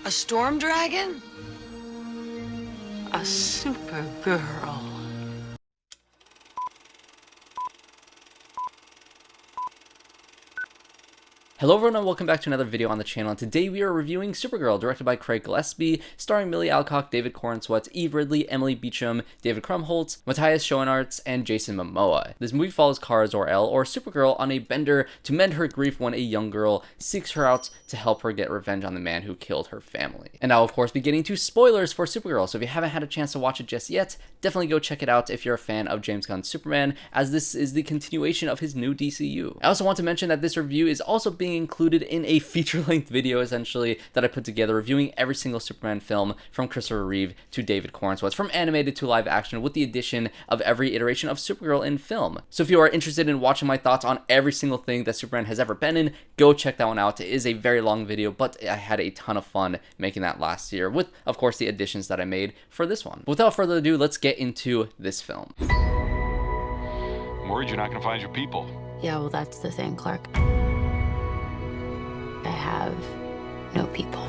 A storm dragon? A Supergirl. Hello everyone and welcome back to another video on the channel, and today we are reviewing Supergirl, directed by Gillespie, starring Millie Alcock, David Corenswet, Eve Ridley, Emily Beecham, David Krumholtz, Matthias, Schoenaerts, and Jason Momoa. This movie follows ZOR-EL, or Supergirl, on a bender to mend her grief when a young girl seeks her out to help her get revenge on the man who killed her family. And now, of course, be getting to spoilers for Supergirl, so if you haven't had a chance to watch it just yet, definitely go check it out if you're a fan of James Gunn's Superman, as this is the continuation of his new DCU. I also want to mention that this review is also being included in a feature-length video, essentially, that I put together reviewing every single Superman film from Christopher Reeve to David Corenswet, from animated to live action, with the addition of every iteration of Supergirl in film. So if you are interested in watching my thoughts on every single thing that Superman has ever been in, go check that one out. It is a very long video, but I had a ton of fun making that last year, with, of course, the additions that I made for this one. Without further ado, let's get into this film. I'm worried you're not going to find your people. Yeah, well, that's the thing, Clark. I have no people.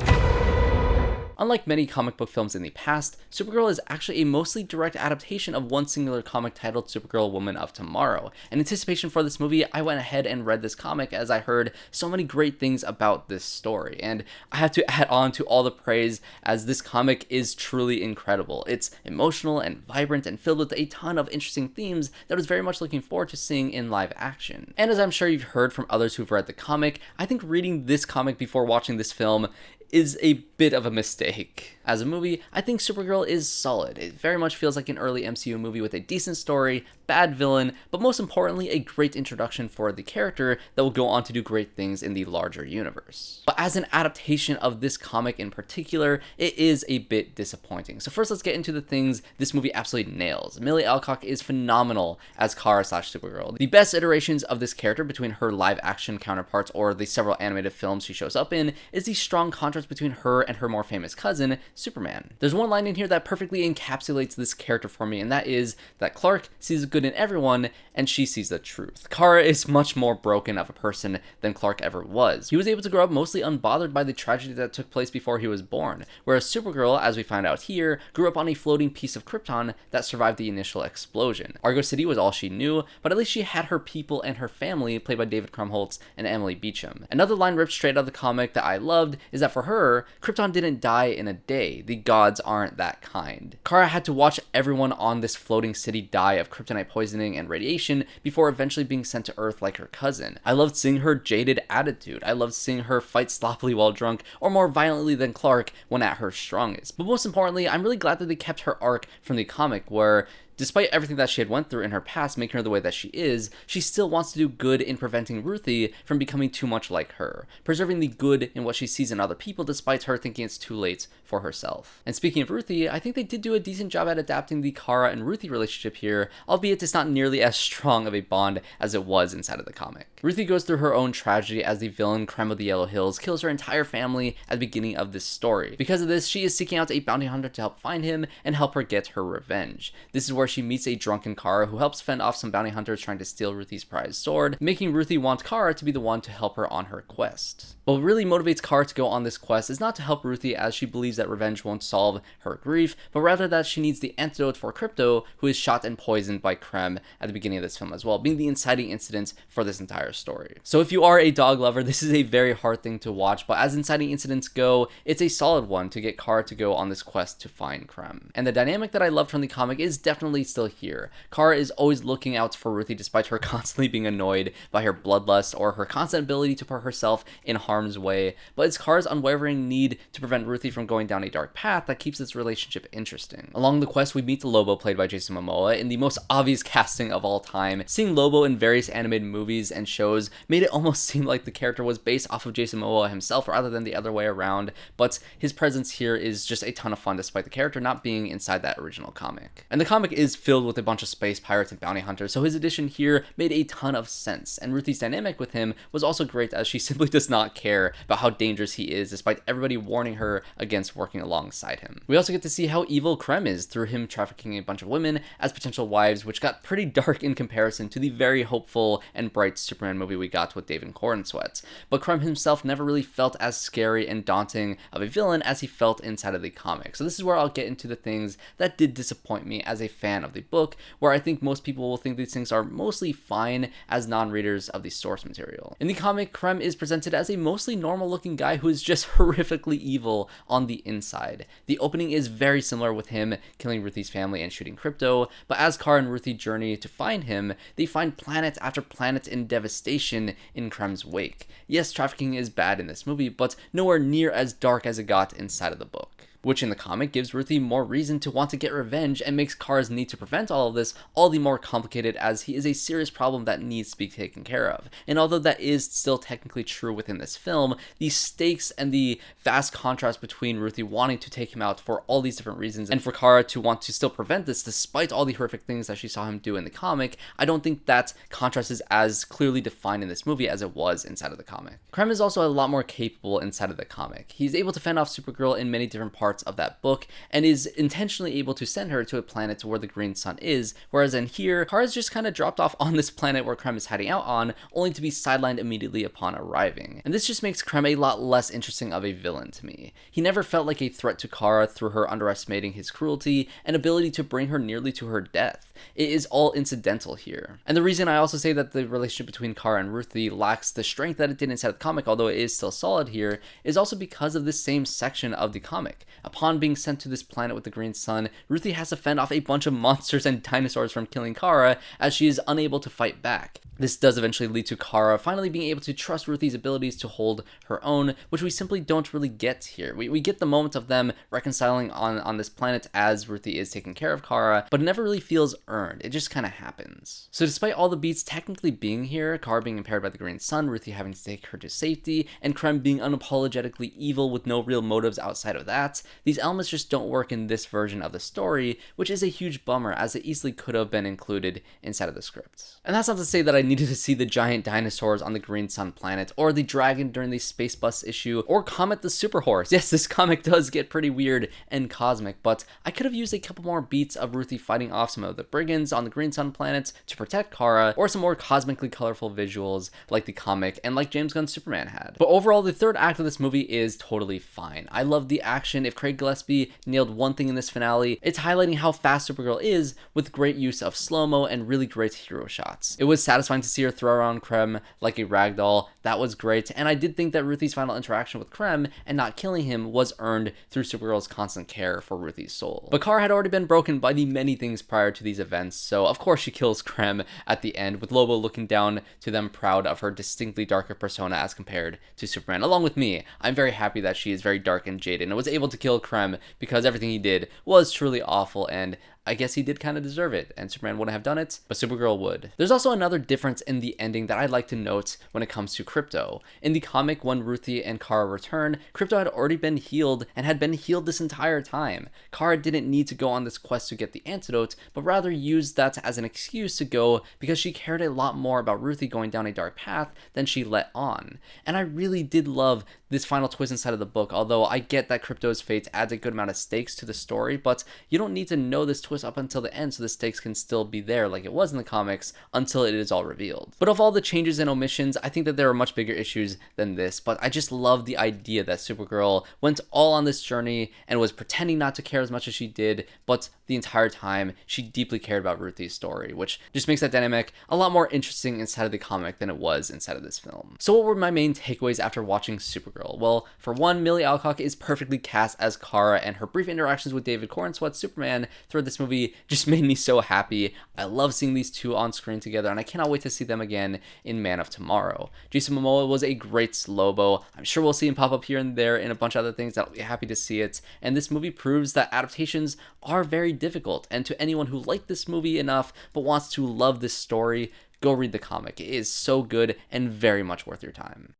Unlike many comic book films in the past, Supergirl is actually a mostly direct adaptation of one singular comic titled Supergirl Woman of Tomorrow. In anticipation for this movie, I went ahead and read this comic as I heard so many great things about this story, and I have to add on to all the praise as this comic is truly incredible. It's emotional and vibrant and filled with a ton of interesting themes that I was very much looking forward to seeing in live action. And as I'm sure you've heard from others who've read the comic, I think reading this comic before watching this film is a bit of a mistake. As a movie, I think Supergirl is solid. It very much feels like an early MCU movie with a decent story, bad villain, but most importantly, a great introduction for the character that will go on to do great things in the larger universe. But as an adaptation of this comic in particular, it is a bit disappointing. So first, let's get into the things this movie absolutely nails. Millie Alcock is phenomenal as Kara/Supergirl. The best iterations of this character between her live action counterparts or the several animated films she shows up in is the strong contrast between her and her more famous cousin, Superman. There's one line in here that perfectly encapsulates this character for me, and that is that Clark sees the good in everyone and she sees the truth. Kara is much more broken of a person than Clark ever was. He was able to grow up mostly unbothered by the tragedy that took place before he was born, whereas Supergirl, as we find out here, grew up on a floating piece of Krypton that survived the initial explosion. Argo City was all she knew, but at least she had her people and her family, played by David Krumholtz and Emily Beecham. Another line ripped straight out of the comic that I loved is that for her, Krypton didn't die in a day. The gods aren't that kind. Kara had to watch everyone on this floating city die of kryptonite poisoning and radiation before eventually being sent to Earth like her cousin. I loved seeing her jaded attitude. I loved seeing her fight sloppily while drunk, or more violently than Clark when at her strongest. But most importantly, I'm really glad that they kept her arc from the comic, where despite everything that she had went through in her past making her the way that she is, she still wants to do good in preventing RUTHYE from becoming too much like her, preserving the good in what she sees in other people despite her thinking it's too late for herself. And speaking of RUTHYE, I think they did do a decent job at adapting the Kara and RUTHYE relationship here, albeit it's not nearly as strong of a bond as it was inside of the comic. RUTHYE goes through her own tragedy as the villain KREM of the Yellow Hills kills her entire family at the beginning of this story. Because of this, she is seeking out a bounty hunter to help find him and help her get her revenge. This is where she meets a drunken Kara who helps fend off some bounty hunters trying to steal RUTHYE's prized sword, making RUTHYE want Kara to be the one to help her on her quest. But what really motivates Kara to go on this quest is not to help RUTHYE, as she believes that revenge won't solve her grief, but rather that she needs the antidote for Krypto, who is shot and poisoned by KREM at the beginning of this film as well, being the inciting incident for this entire story. So if you are a dog lover, this is a very hard thing to watch, but as inciting incidents go, it's a solid one to get Kara to go on this quest to find KREM. And the dynamic that I loved from the comic is definitely still here. Kara is always looking out for RUTHYE despite her constantly being annoyed by her bloodlust or her constant ability to put herself in harm's way, but it's Kara's unwavering need to prevent RUTHYE from going down a dark path that keeps this relationship interesting. Along the quest, we meet Lobo, played by Jason Momoa, in the most obvious casting of all time. Seeing Lobo in various animated movies and shows made it almost seem like the character was based off of Jason Momoa himself rather than the other way around, but his presence here is just a ton of fun despite the character not being inside that original comic. And the comic is is filled with a bunch of space pirates and bounty hunters, so his addition here made a ton of sense, and RUTHYE's dynamic with him was also great as she simply does not care about how dangerous he is despite everybody warning her against working alongside him. We also get to see how evil KREM is through him trafficking a bunch of women as potential wives, which got pretty dark in comparison to the very hopeful and bright Superman movie we got with David Corenswet. But KREM himself never really felt as scary and daunting of a villain as he felt inside of the comic. So this is where I'll get into the things that did disappoint me as a fan of the book, where I think most people will think these things are mostly fine as non-readers of the source material. In the comic, KREM is presented as a mostly normal looking guy who is just horrifically evil on the inside. The opening is very similar with him killing RUTHYE's family and shooting Krypto, but as Kara and RUTHYE journey to find him, they find planet after planet in devastation in KREM's wake. Yes, trafficking is bad in this movie, but nowhere near as dark as it got inside of the book, which in the comic gives RUTHYE more reason to want to get revenge and makes Kara's need to prevent all of this all the more complicated as he is a serious problem that needs to be taken care of. And although that is still technically true within this film, the stakes and the vast contrast between RUTHYE wanting to take him out for all these different reasons and for Kara to want to still prevent this despite all the horrific things that she saw him do in the comic, I don't think that contrast is as clearly defined in this movie as it was inside of the comic. KREM is also a lot more capable inside of the comic. He's able to fend off Supergirl in many different parts of that book and is intentionally able to send her to a planet where the green sun is, whereas in here, Kara's just kind of dropped off on this planet where KREM is heading out on, only to be sidelined immediately upon arriving. And this just makes KREM a lot less interesting of a villain to me. He never felt like a threat to Kara through her underestimating his cruelty and ability to bring her nearly to her death. It is all incidental here. And the reason I also say that the relationship between Kara and RUTHYE lacks the strength that it did inside the comic, although it is still solid here, is also because of this same section of the comic. Upon being sent to this planet with the green sun, RUTHYE has to fend off a bunch of monsters and dinosaurs from killing Kara as she is unable to fight back. This does eventually lead to Kara finally being able to trust RUTHYE's abilities to hold her own, which we simply don't really get here. We get the moment of them reconciling on this planet as RUTHYE is taking care of Kara, but it never really feels earned. It just kind of happens. So despite all the beats technically being here, Kara being impaired by the green sun, RUTHYE having to take her to safety, and KREM being unapologetically evil with no real motives outside of that, these elements just don't work in this version of the story, which is a huge bummer as it easily could have been included inside of the script. And that's not to say that I needed to see the giant dinosaurs on the green sun planet, or the dragon during the space bus issue, or Comet the super horse. Yes, this comic does get pretty weird and cosmic, but I could have used a couple more beats of RUTHYE fighting off some of the brigands on the green sun planet to protect Kara, or some more cosmically colorful visuals like the comic and like James Gunn's Superman had. But overall, the third act of this movie is totally fine. I love the action. If Craig Gillespie nailed one thing in this finale, it's highlighting how fast Supergirl is with great use of slow-mo and really great hero shots. It was satisfying to see her throw around KREM like a ragdoll. That was great, and I did think that RUTHYE's final interaction with KREM and not killing him was earned through Supergirl's constant care for RUTHYE's soul. But Kara had already been broken by the many things prior to these events, so of course she kills KREM at the end, with Lobo looking down to them proud of her distinctly darker persona as compared to Superman. Along with me, I'm very happy that she is very dark and jaded and was able to kill KREM because everything he did was truly awful, and I guess he did kind of deserve it, and Superman wouldn't have done it, but Supergirl would. There's also another difference in the ending that I'd like to note when it comes to Krypto. In the comic, when RUTHYE and Kara return, Krypto had already been healed and had been healed this entire time. Kara didn't need to go on this quest to get the antidote, but rather used that as an excuse to go because she cared a lot more about RUTHYE going down a dark path than she let on. And I really did love this final twist inside of the book, although I get that Krypto's fate adds a good amount of stakes to the story, but you don't need to know this twist up until the end so the stakes can still be there like it was in the comics until it is all revealed. But of all the changes and omissions, I think that there are much bigger issues than this, but I just love the idea that Supergirl went all on this journey and was pretending not to care as much as she did, but the entire time she deeply cared about RUTHYE's story, which just makes that dynamic a lot more interesting inside of the comic than it was inside of this film. So what were my main takeaways after watching Supergirl? Well, for one, Millie Alcock is perfectly cast as Kara, and her brief interactions with David Corenswet Superman throughout this movie just made me so happy. I love seeing these two on screen together, and I cannot wait to see them again in Man of Tomorrow. Jason Momoa was a great Lobo. I'm sure we'll see him pop up here and there in a bunch of other things. I'll be happy to see it. And this movie proves that adaptations are very difficult, and to anyone who liked this movie enough but wants to love this story, go read the comic. It is so good and very much worth your time.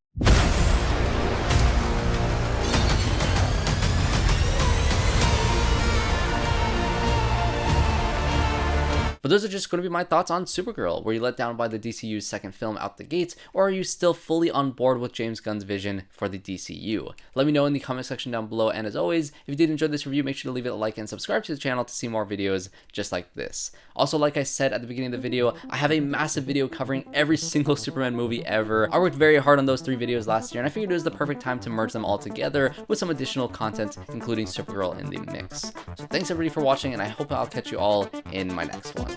But those are just going to be my thoughts on Supergirl. Were you let down by the DCU's second film out the gates, or are you still fully on board with James Gunn's vision for the DCU? Let me know in the comment section down below, and as always, if you did enjoy this review, make sure to leave it a like and subscribe to the channel to see more videos just like this. Also, like I said at the beginning of the video, I have a massive video covering every single Superman movie ever. I worked very hard on those 3 videos last year, and I figured it was the perfect time to merge them all together with some additional content, including Supergirl in the mix. So thanks everybody for watching, and I hope I'll catch you all in my next one.